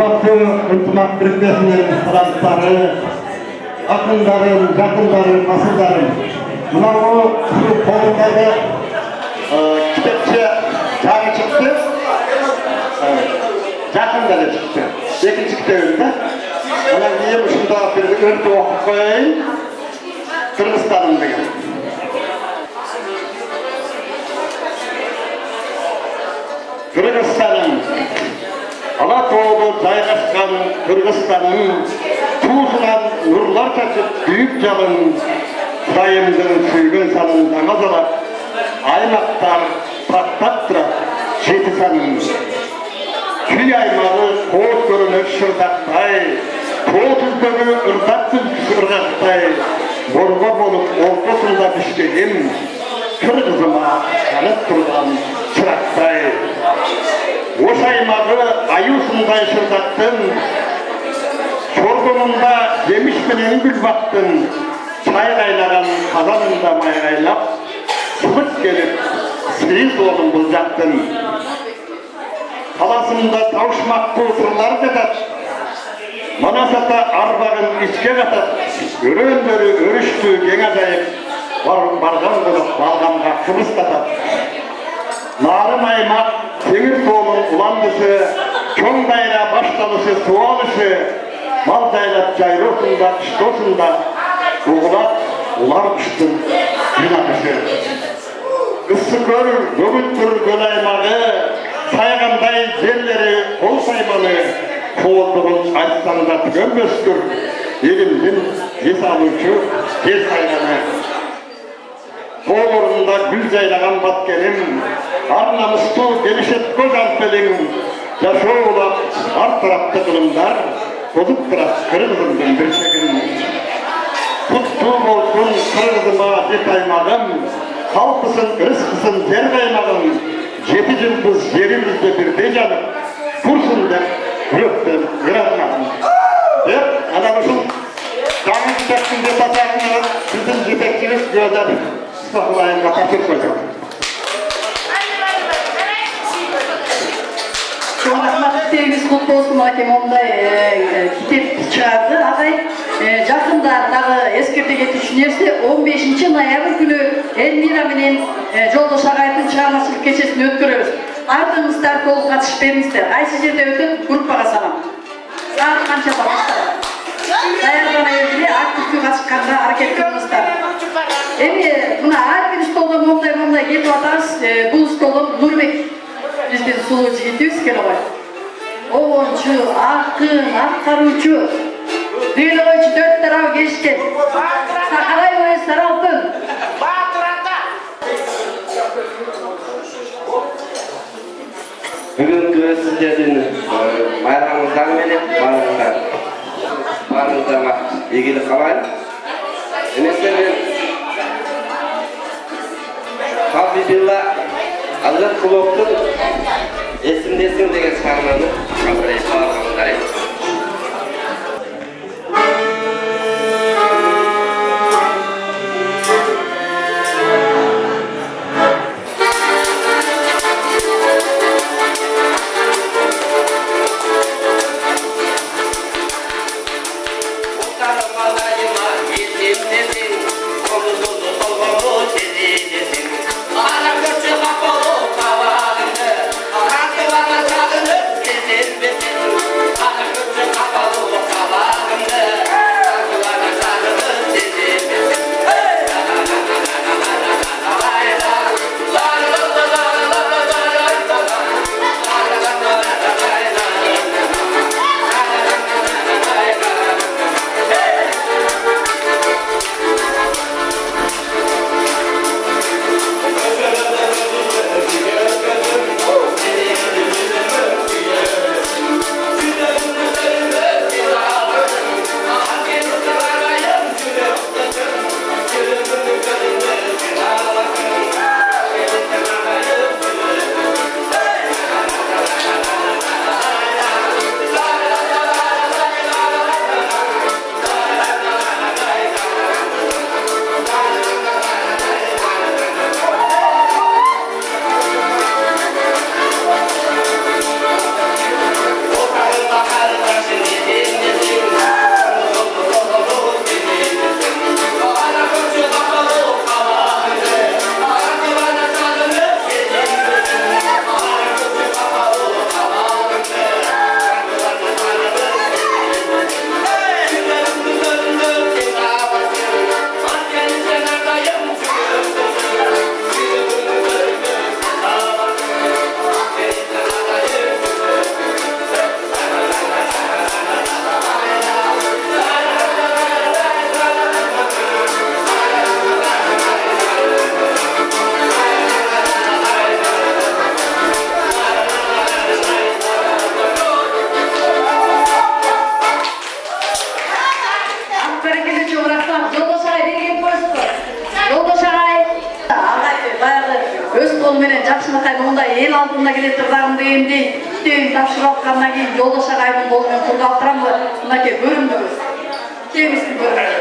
ынтымақ бірлесінің таланттары, ақындарым, жақындарым, асылдарым. Мынау қолындағы кітапша жағы шықты, жақындары шықты. Екінші кітабында. Мына ең ұшындағы бірді өрті оқып қойайын. Қырғызстаным деген. Қырғызстаным. Алатауды жайғасқан Қырғызстаным, туысынан нұрлар шашып күйіп жалын, Құдайымдың сүйген санын даңазалап, аймақтар тақтап тұрады жеті санын. Күй аймағы қос көрініп шырдақтай, тоғыздағы ұрдақсыз ұрғақтай, борға болып ортасында бішкегем, Қырғызыма қанып тұрған шырақтай. Осы аймағы аюсындай шырдақтың, шорғынында жемішменен гүл бақтың, чай қайнаған қазанында майғайлап, сылық келіп, сейіз олым бұл жақтың. Қаласында таушмақты сырлар жатат, Манасата арбағын ішке қатат, өрендері өрішті кең азайып, барған болып балғанға қыбыстатат. Нарым аймақ, теңір суының ұландысы, чоң дайра башталысы суалышы, мал дайлап жайросында, қыштосында, ұғылап, ұлар күштің жинақышы. Үсі көр, бөгіл тұр көл аймағы, сайғандай жерлері қол сайманы, қолдығын айтсаңда түгенбескір, елімден ес алушы жер сайғаны. Қол орнында гүл жайлаған баткенім, арнамысты келішет көз антпелің, жашоулап ар тарапты қылымдар, қозып тұрас Қырғызымдың біршегін. Құтты болсын Қырғызыма жет аймағым, халқысын, ырысқысын жер қаймағым, жеті жылбыз жерімізді бірде жанып, құрсын деп, күректі ғырармағым. Деп, анамышыл жаңыз тәттің деп атағына біздің жетекшіміз gözler sıfırlayınca takip koyacak. Rahmat sevgisi kutlu olsun hakem onday kitap çıkardı. Ağay жақында дағы ескерте кетуші нәрсе 15 ноябрь күні Эльмира менен Жолдош ағайдың шығармашылық кешесін өткөрөбүз. Ардыңыздар толық қатысып беріңіздер. Қайсы жерде өтіп группаға салам. Сағат қаншада басталады. Даярдана елдере активті қатысқанда аракет қылыңыздар. Эми мына ар бир столдон момдай кетип атабыз. Бул столдон Нурбек биздин сулуу жигитибиз келе койду. Оончу, акын, аткаруучу Düğün oyuncu 4 taraf geçti. Sakaray oyuncu tarafın. Bugün sizlerden bayramımızdan beri barınızda ilgili kalayım. Mesela Habibullah Azat Kulok'un esimdesin degen şarkılarını bağlamamızlar. Sol menen Жакшынакай мондай эл алдына келе турган дегендей күтөйүн тапшырып аткандан кийин Жолдош агайдын колу менен курга алtıramбы? Мынакей көрүндүбүз. Кемиздин көрүндүбүз.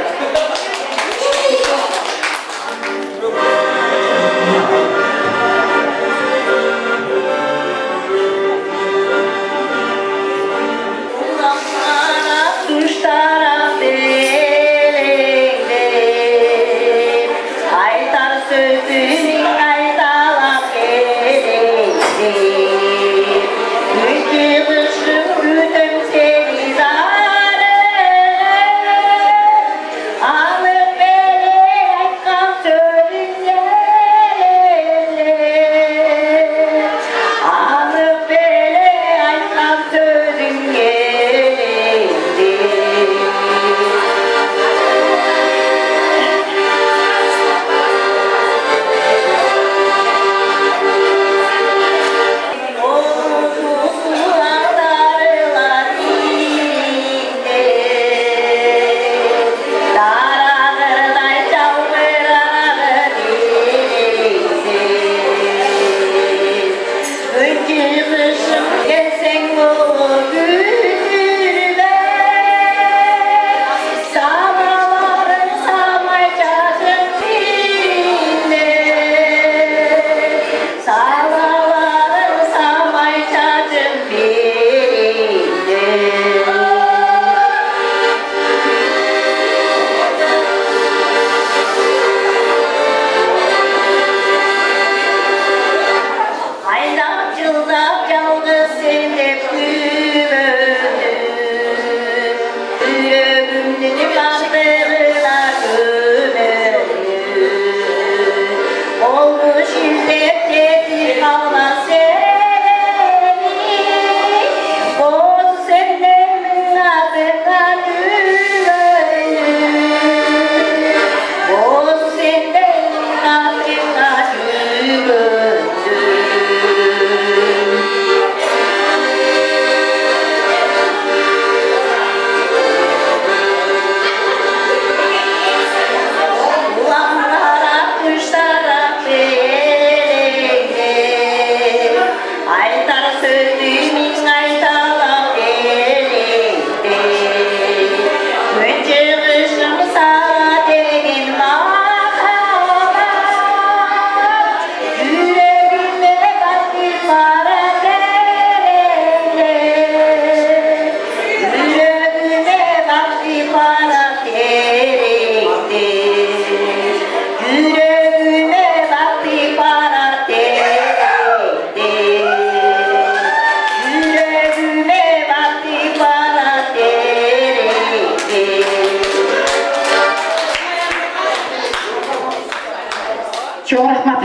Çok rahmat.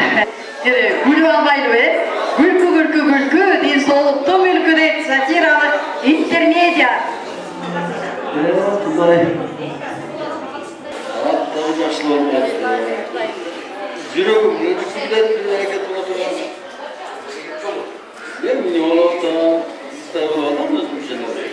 Gülü almaylı ve gülkü din soluktu mülküde satiralık intermedya. Bunlar tabii yaşlı olmaz. Yürüyorum, yürüsünden bir hareket oturmaz. Ben milyon olsa, tabii olamaz mı şimdi?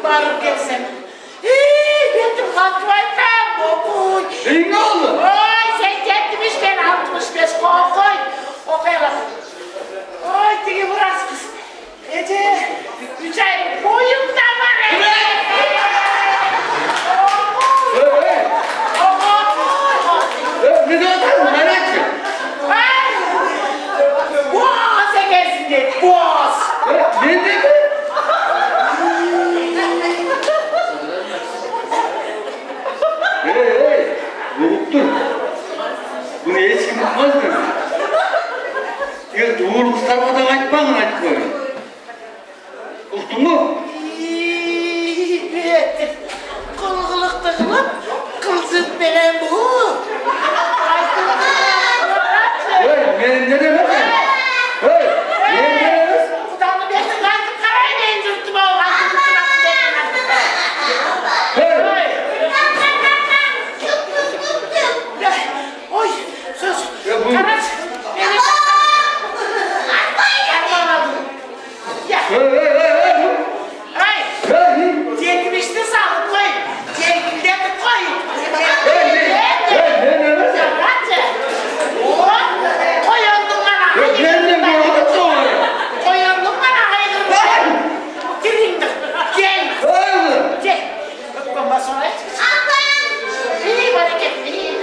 Bağırıp gelsem. Benim kalkmayacağım kokuy. Ne oldu? Oy sen 70'ten 65 kokuy. O kadar. Oy teki burası kız. Ece 3 ay boyum da var. Ne diyorsun? Merak etme. Sen Hey, yoktur. Bunu hiç kim tutmaz mı? Ya doğru kızlarmadan açmayın açmayın. Uktun mu? Kılgılıkta kılıp, kılsız belen bu. Hey, ne demek? Hey, ne demek? Kudanlı benim kaydı karayla indirttim o Hey! Oy, sus. Ya bu- Karaç, beni Armağan aldım. Ya, ay, çekmişti sağlık koy. Çekildi koy. Karaç, koyundun bana. Koyundun bana hayırlı. Girindim. Gel. Gel. Öpmem sonra hiç. İyi hareket. İyi.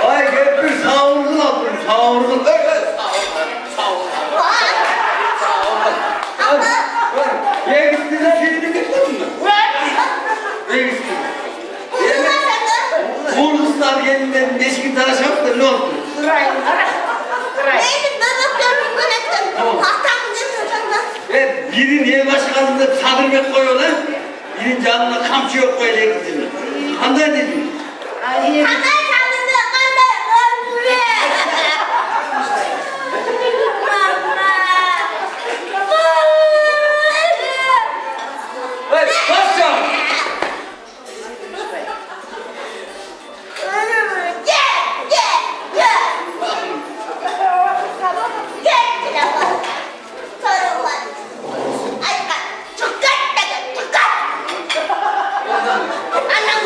Ay gel bir sağırgın aldın, sağırgın. Ye gittin de filmi gittin mi? Ye gittin. Oğluzlar geldiğinden eski taraşamak da ne oldu? Birin el başkanında sadırmek koyuyorlar. Birin canına kamçı yok böyle gittin. Kanday dedin. Hey, başla! Anak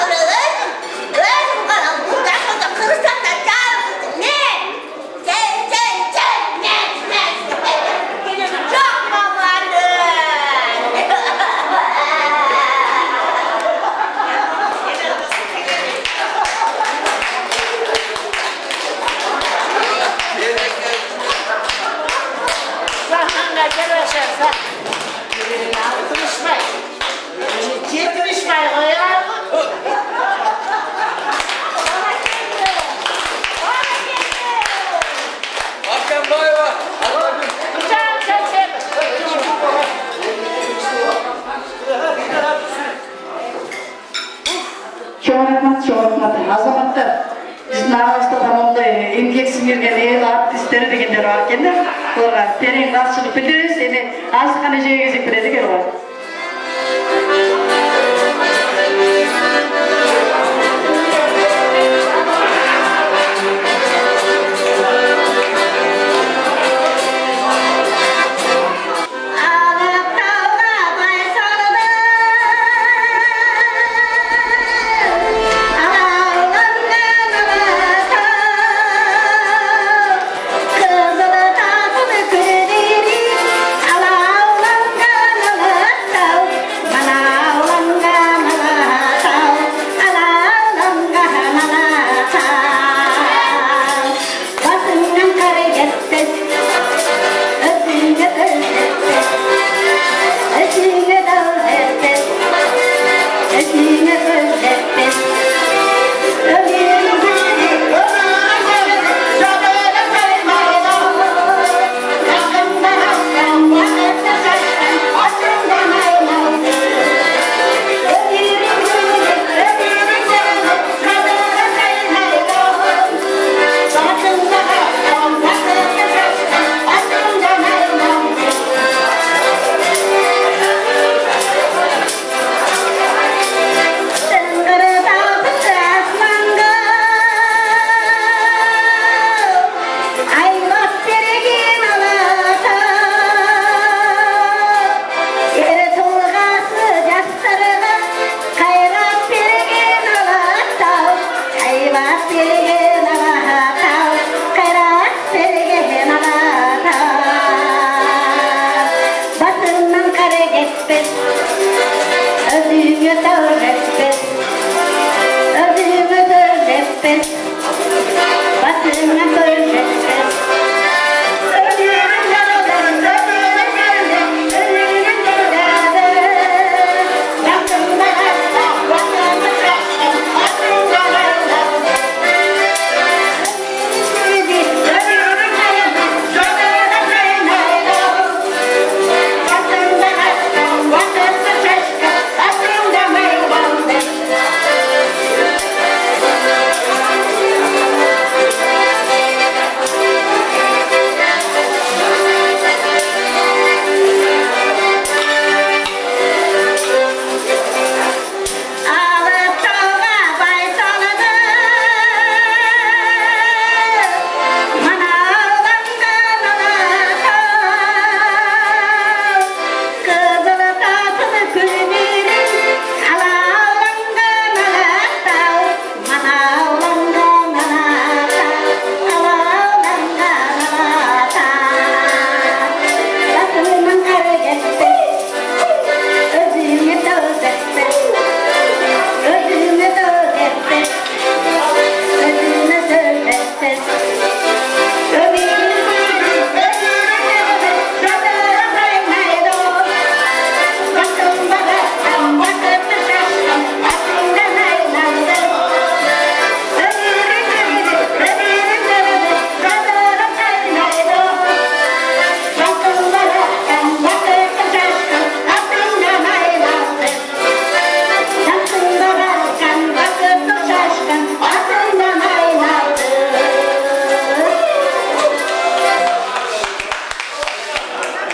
Çoğunlukla azamattı. Bizim ağızda tamamda emgek singirgen el artistleri degenler var ekenler. Olga tereң rahatçılık bildiririz. Endi azıqana jeye кезек берет экен ғой.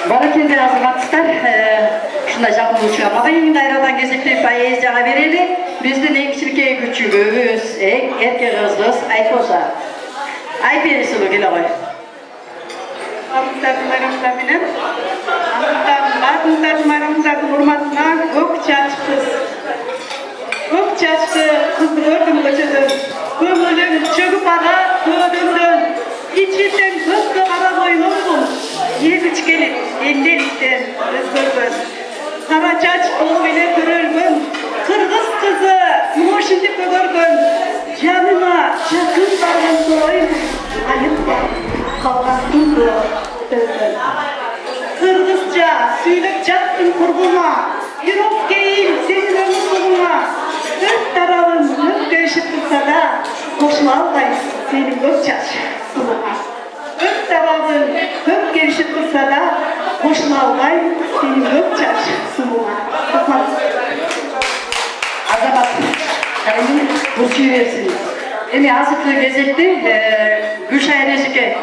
Barakende azamatsızlar, şunda жақын uçamadı. Енді айрадан кезекте поэзияға берелі. Біздің ең кішілікке күчігіміз, ең ерке қызымыз Айфоса. Айпері сұлу келе ғой. Ағымдардың барыңыздардың ұрматына көк чашқыз. Көк чашқы қызды көрдім көшеден. Көңілім чөгіп аға көдімден. İçinden көкті қара қойылымсың. Егіч келіп, елдеріктен өзгөргөн. Қара чач болып еле көрілгөн. Қырғыз қызы, мұшынды көгөргөн. Жаныма жақын барған сойын. Айыпта қалған күнді өзгөн. Қырғызша сөйлеп жаттың құрбыма. Үйреп кейін сенің өмірсіңіма. Өз тарауын өтке ішіп тұрса да, қошыла алғай сенің көк чаш сұлыма. Өз тарауын өтке ішіп тұрса да, қошыла алғай сенің көк чаш сұлыма. Азамат, Kayın burçu versin. Emi azıklı gezekti Gülşah Reşike.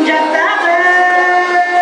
Jatahe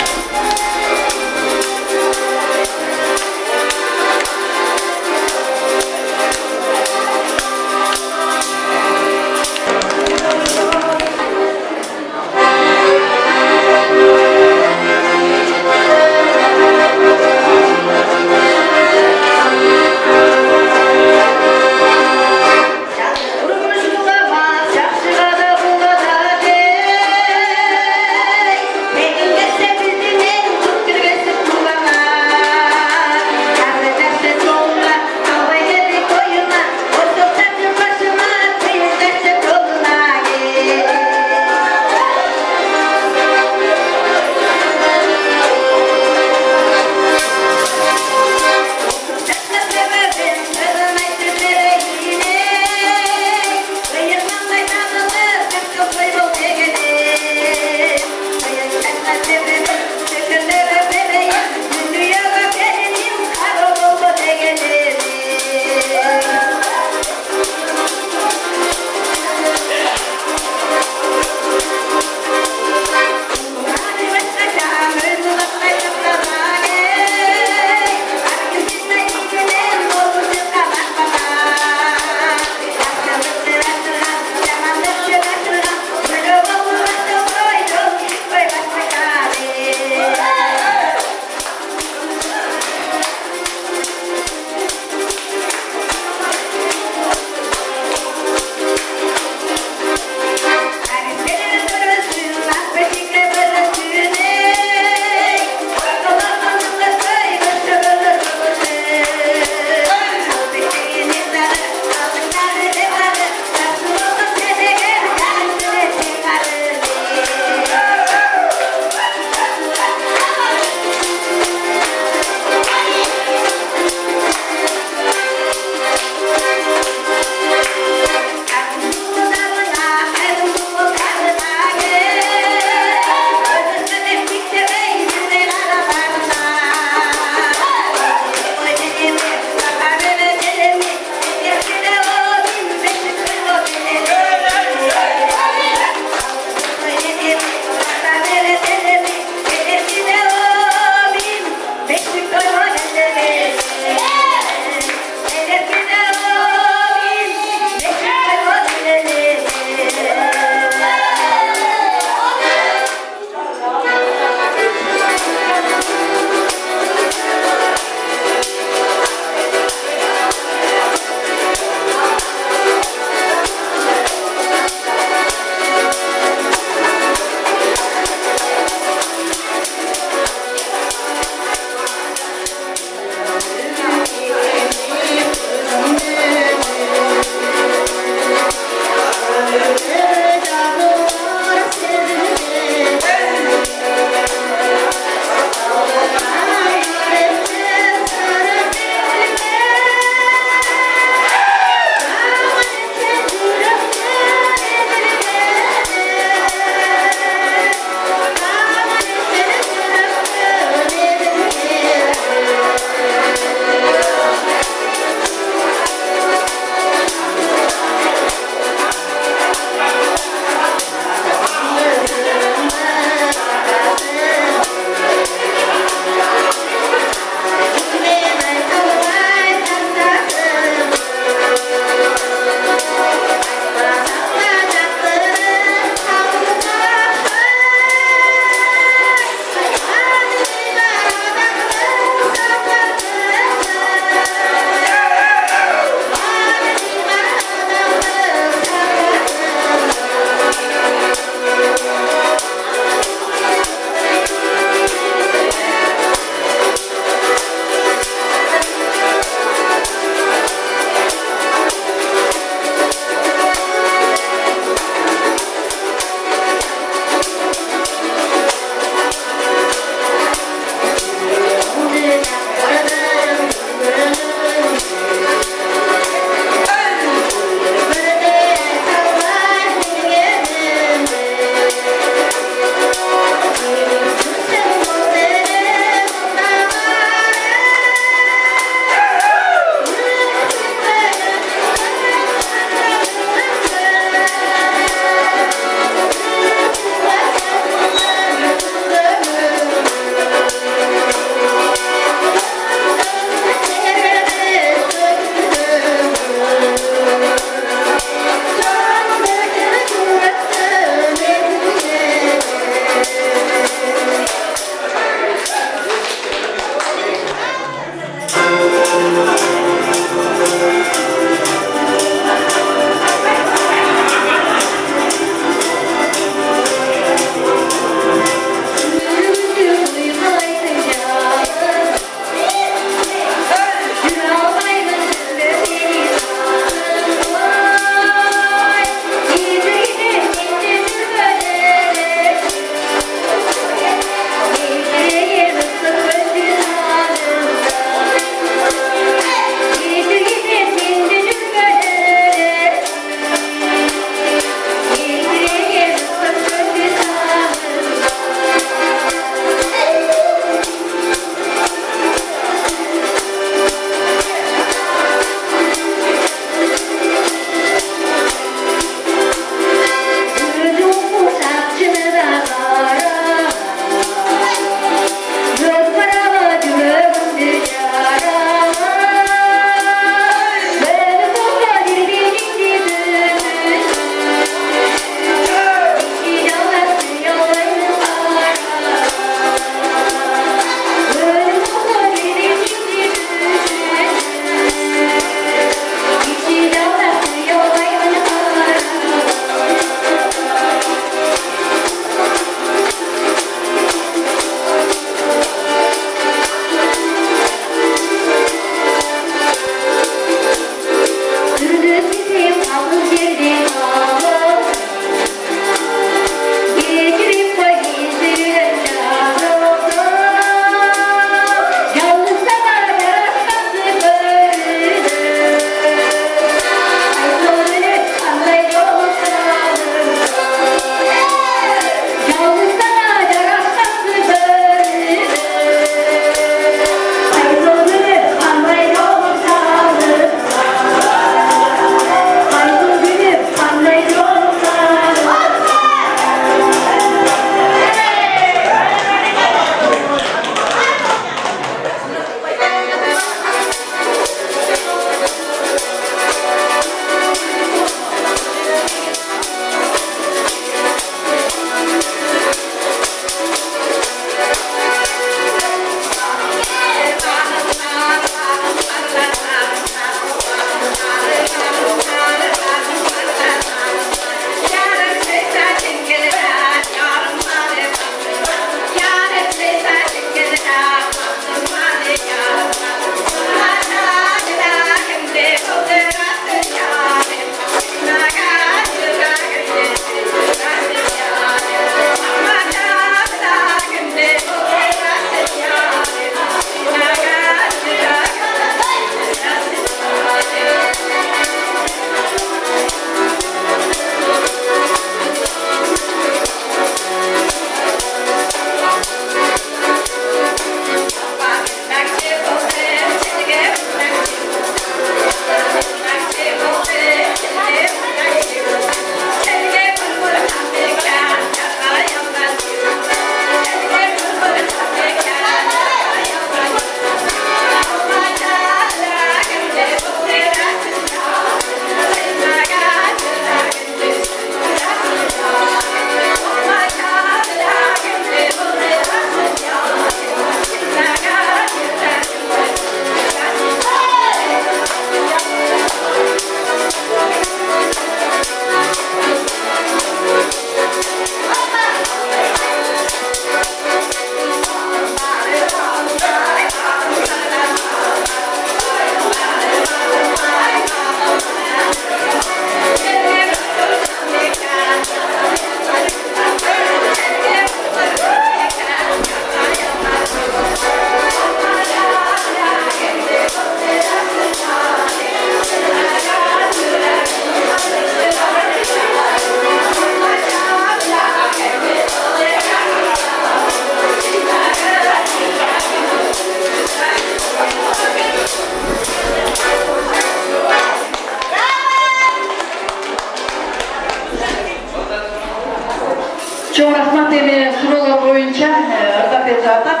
деп жатат.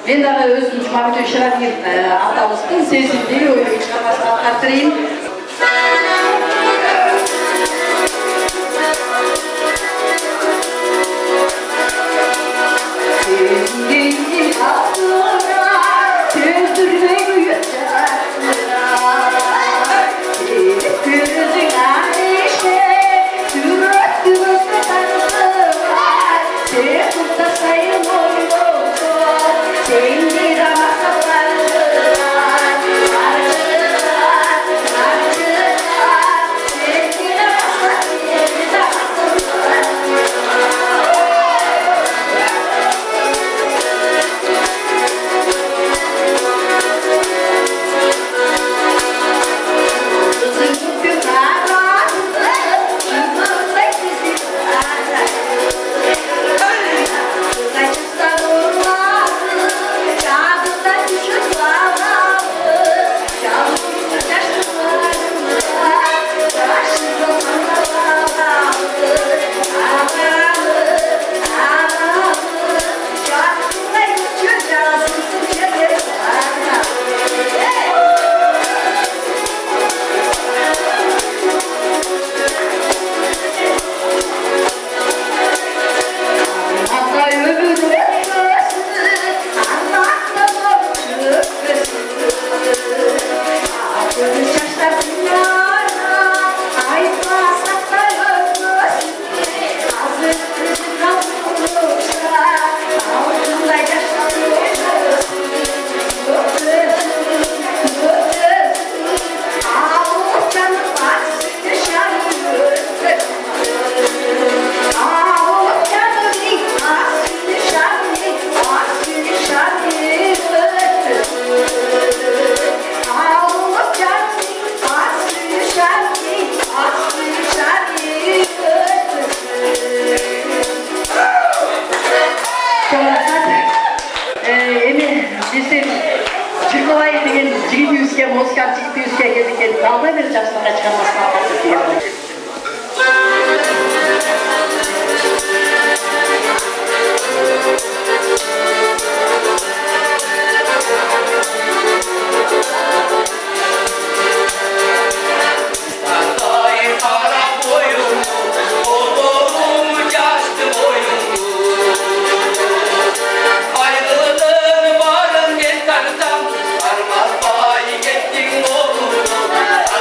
Мен дагы өзүм Жумабек Шералиев атабыздын сезимдеги оюн чыгармасын аткарып берейин. Muzikal jigitibizga kelib dalda bir jashlarga chiqarmasdan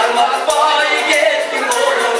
Armas bayi gettin oğlum,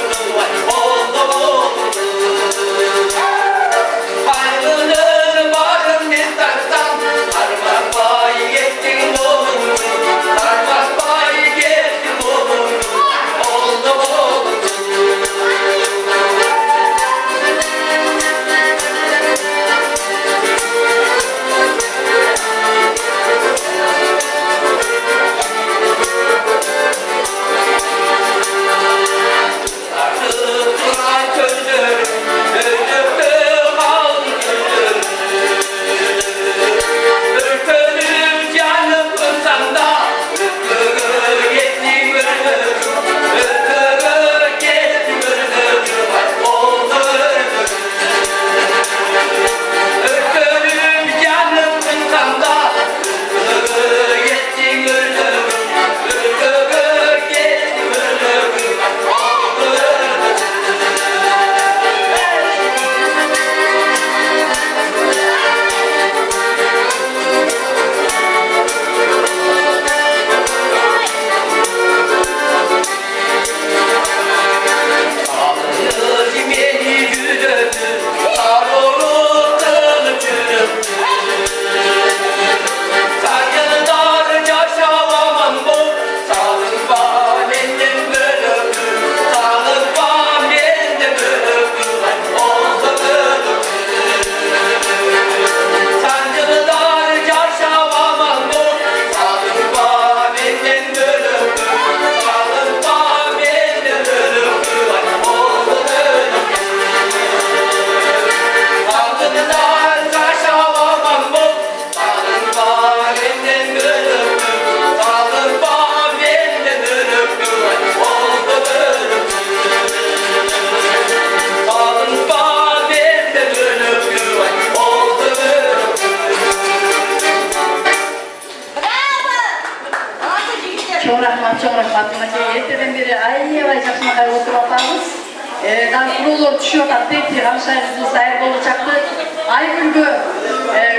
Чоң рахмат мынакей эртеден бери аябай жакшынакай отуруп атабыз. Дагы курулор түшүп атат дейт, канчайыбыз даяр болуп чакты. Айгүлгө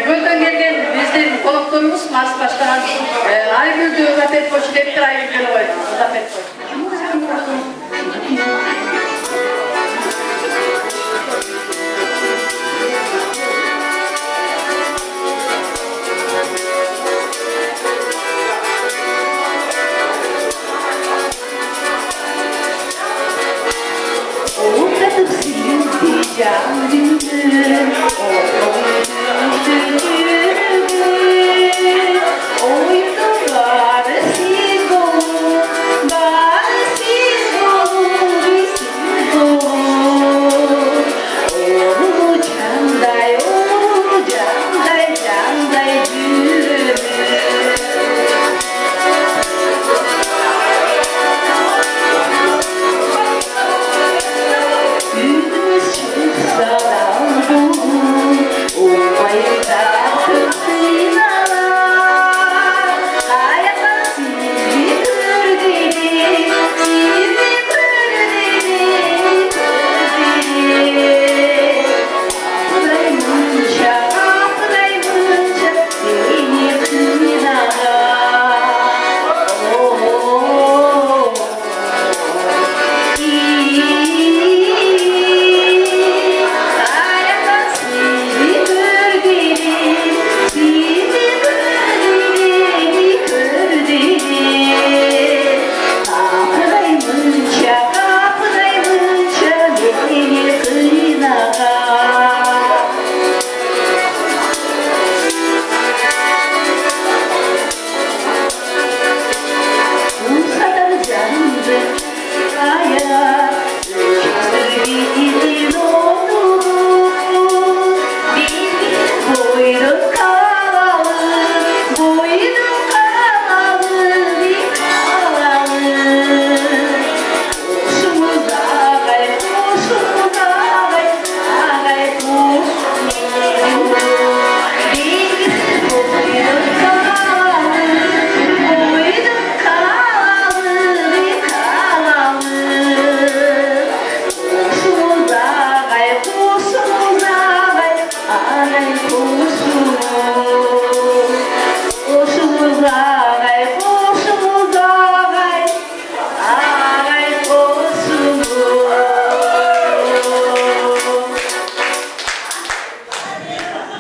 көлдөн келген биздин конокторубуз марш баштаган Айгүлдү Узапет койчу дептир. Айгүлгө кой. Узапет кой.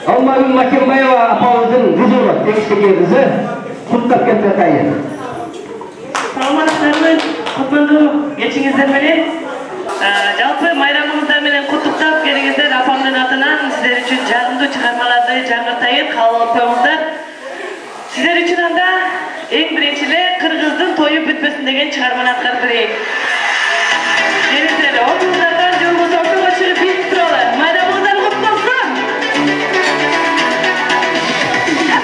Алмагүл Макенбаева апамыздың кызы бар, тегістеген кызы, құттықтап кетті атайын. Саламатсыздарбы, кутмандуу кечиңиздер менен. Жалпы майрамыңыздар менен куттуктап келиңиздер апамдын атынан сиздер үчүн жагымдуу чыгармаларды жаңыртайын каалап атпаңыздар. Сиздер үчүн анда эң биринчи эле кыргыздын тою бүтпөсүн деген чыгарманы аткарып берейин. Келиңиздер, ордуңуздардан же болбосо ортого чыгып биз туралы. Майрамыңыздар куттуу болсун. Biriga,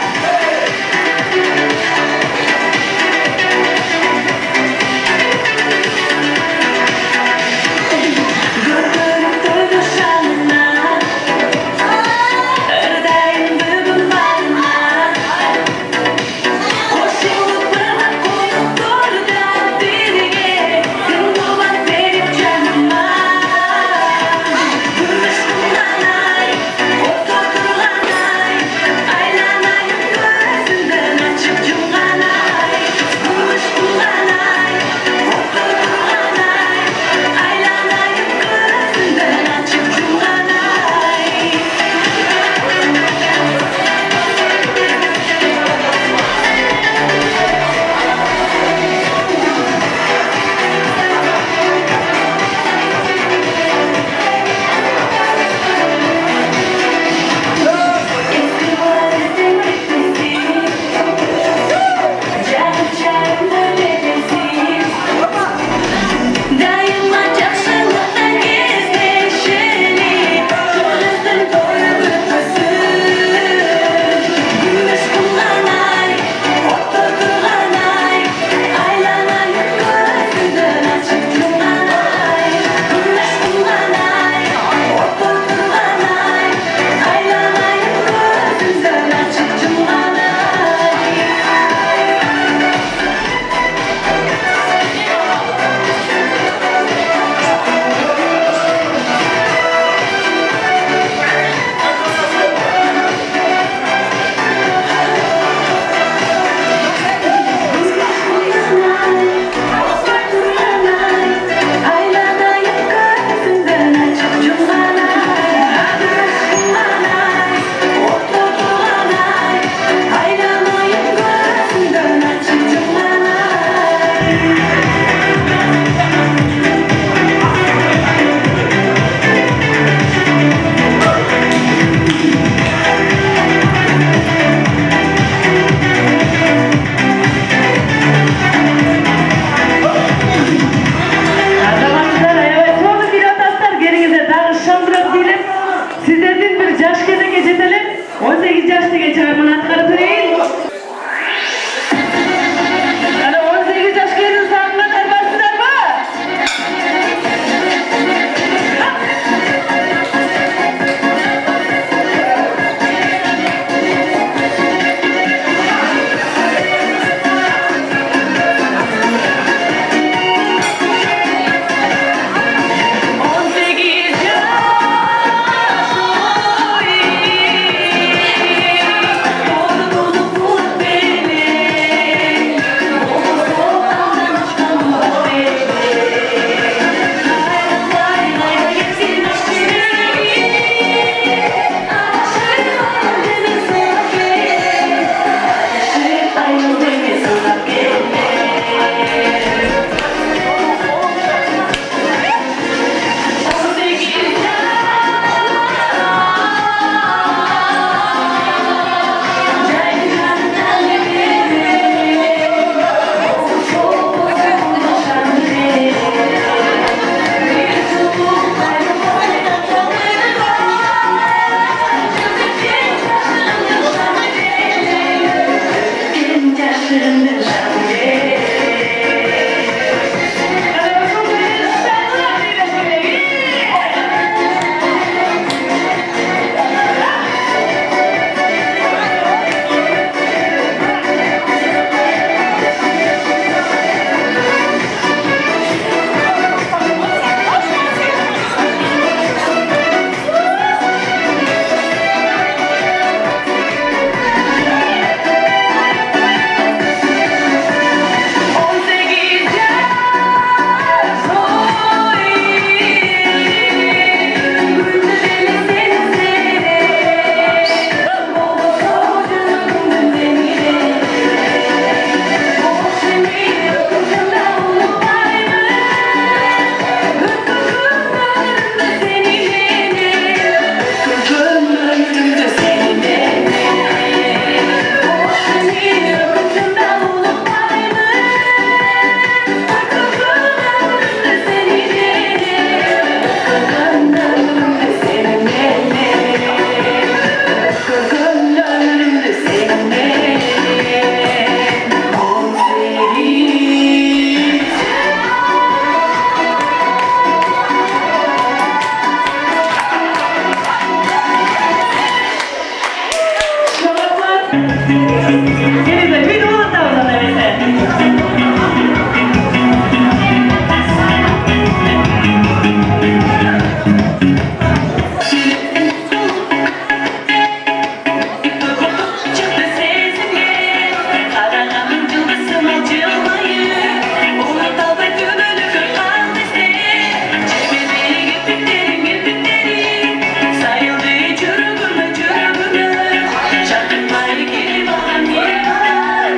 Keyingi çağırmanı atkara töreyim. Ana 18 yaş gelin sağlığına tarbarsızlar mı? Sayıldı çürügümü, çakın bari geri bana.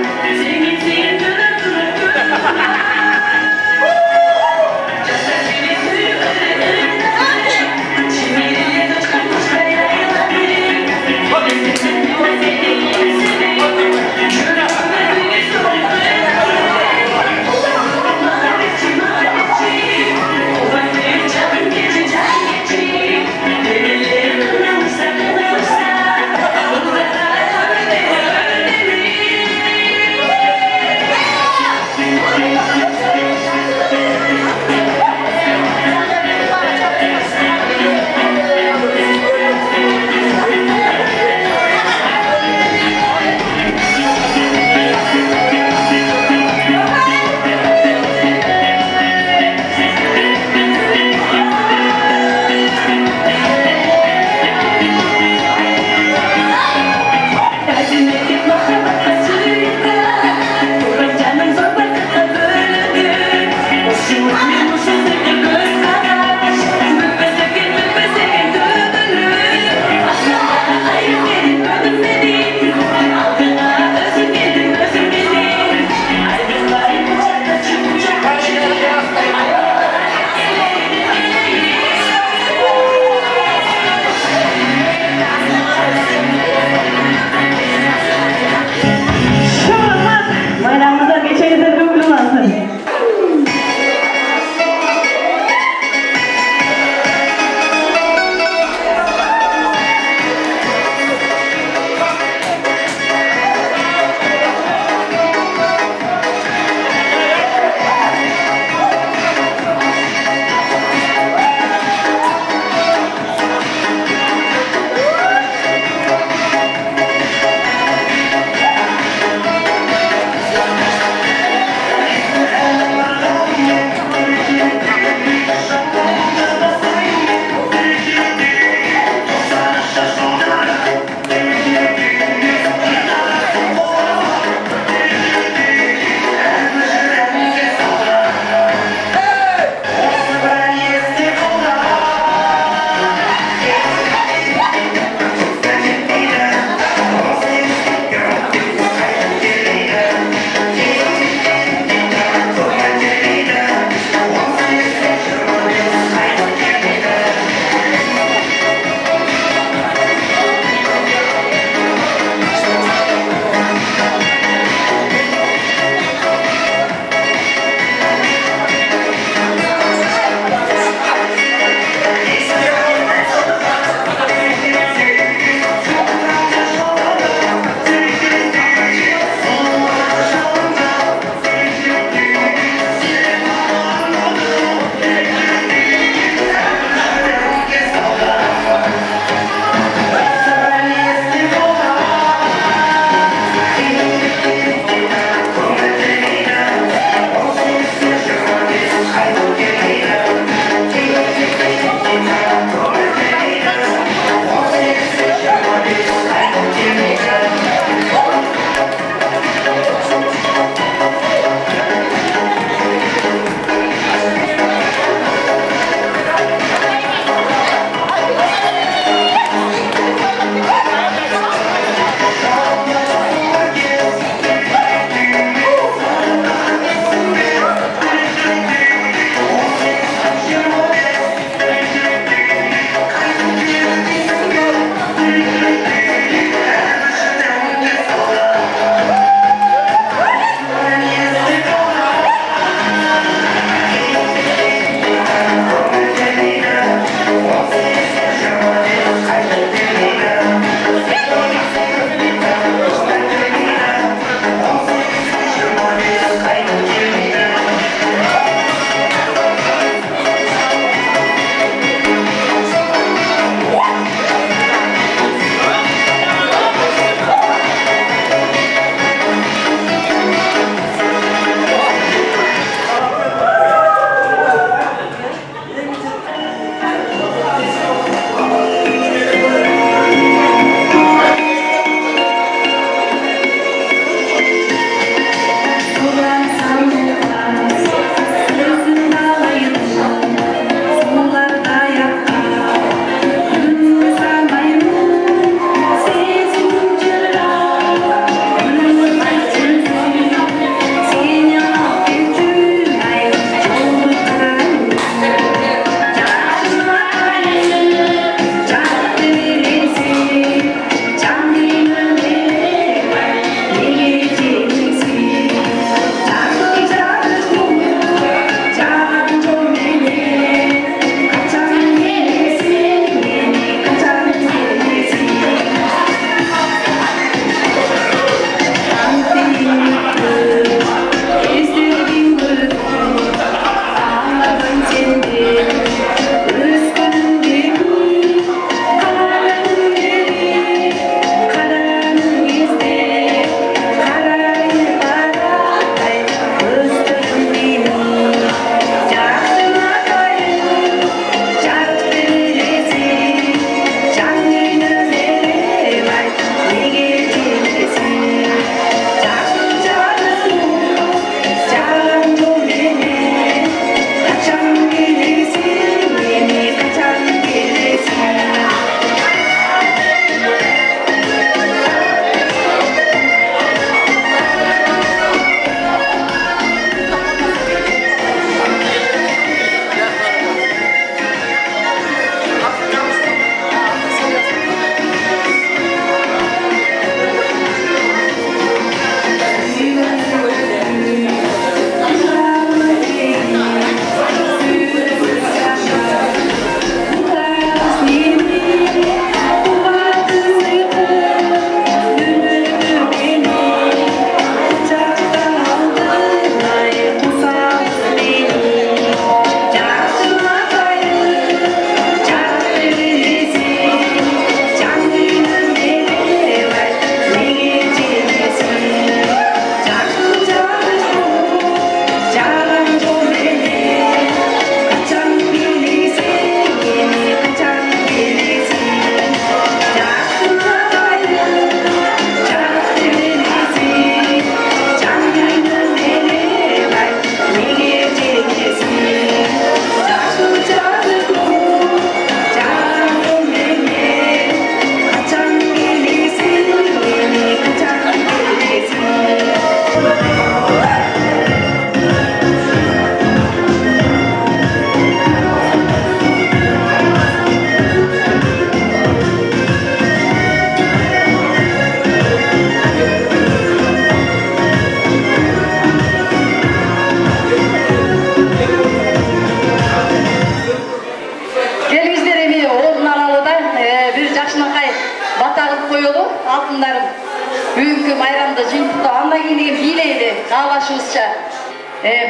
бүгүнкü майрамda жыйынтыкта андан кийин деген бийлейли каалашыбызча.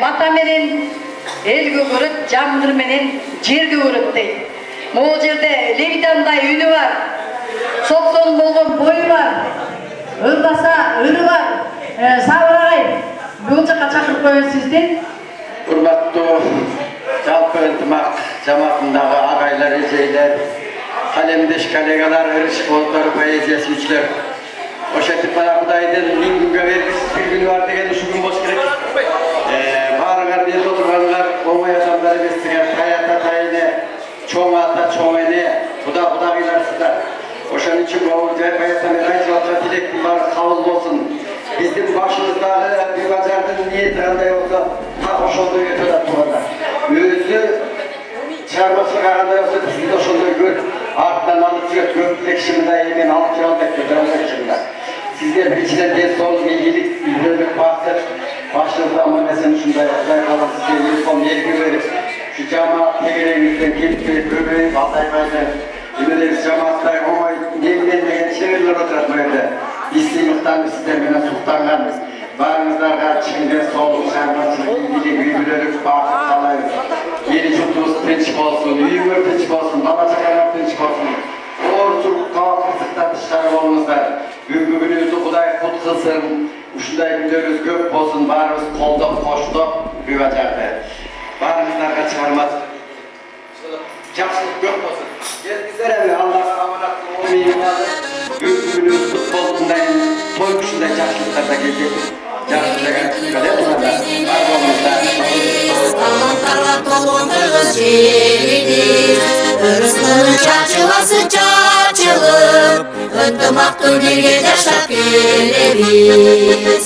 Бата менен эл көгөрөт, жамгыр менен жер көгөрөт дейт. Могу жерде левитандай үнү бар. Соктон болгон бою бар. Ырдаса ыры бар. Сабыр агай, бул жака чакырып коебуз сизди. Урматтуу жалпы ынтымак жамаатындагы агайлар, эжейлер, калемдеш коллегалар, ырышкоолдор, поэзия сүйүүчүлөр. Ошентип мына Кудайдын 1000 күнгө бергисиз бир күнү бар деген ушу күн болуш керек. Баарыңар жерде отурганыңар оңой адамдар эместиңер. Таята тайыне, чоң ата чоң эне, кудагыйларсыздар. Ошон үчүн могу жай паята мен айтып аткан тилектин баары кабыл болсун. Биздин башыбыздагы Бибажардын ниети кандай болсо, так ошондой өтүп атат. Өзү чыгармачылык кандай болсо, бизди ошондой көп артынан алып жүрөт. Көптүк киши мындай эмен алып жүрө албайт деп Sizler birçiden ders olsun, ilgilik, ilgilik bahset. Başınızda ama mesela şunday, Kuday kalın size ilkom yergi verip, şu cemaat tegereğinizden gelip gelip göbeğip, ataymayla, ümederiz cemaatlar, ama nemden degen şehirler oturatmayla, İslimiktan sizler bana sultanlar, bağınızlarga çıkınca soluk, şarmaçılık, ilgilik, üyülörük, bahset salayız. Yeni çuttuğuz tinçik olsun, üyümür tinçik olsun, babacıklarlar tinçik olsun. Orçuluk, kavaklıkta dışarı olunuzlar. Бүгүнкү күнүбүздү Кудай кут кылсын, ушундай күндөрүбүз көп болсун, баарыбыз колдоп, коштоп, Бибажарды. Баарыңыздарга чыгармат. Жакшылык көп болсун. Келиңиздер эми Аллага аманат кылып, бүгүнкү күнүбүз кут болсун дайын, той ушундай жакшылыктарда келген. Жакшылык бар болуңуздар. Таланттарга толгон кыргыз жерибиз, өрүстөрүн чачыласы чачылып, ынтымактуу бирге жашап келебиз.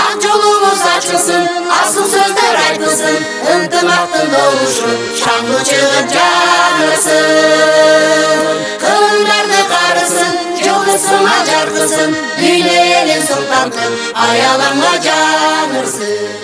Ак жолубуз ачылсын, асыл сөздөр айтылсын, ынтымактын добушу шаңдуу чыгып жаңырсын. Кылымдарды карысын, жылдысына жаркысын, дүйнө элин султантын аялаңга жаңырсын.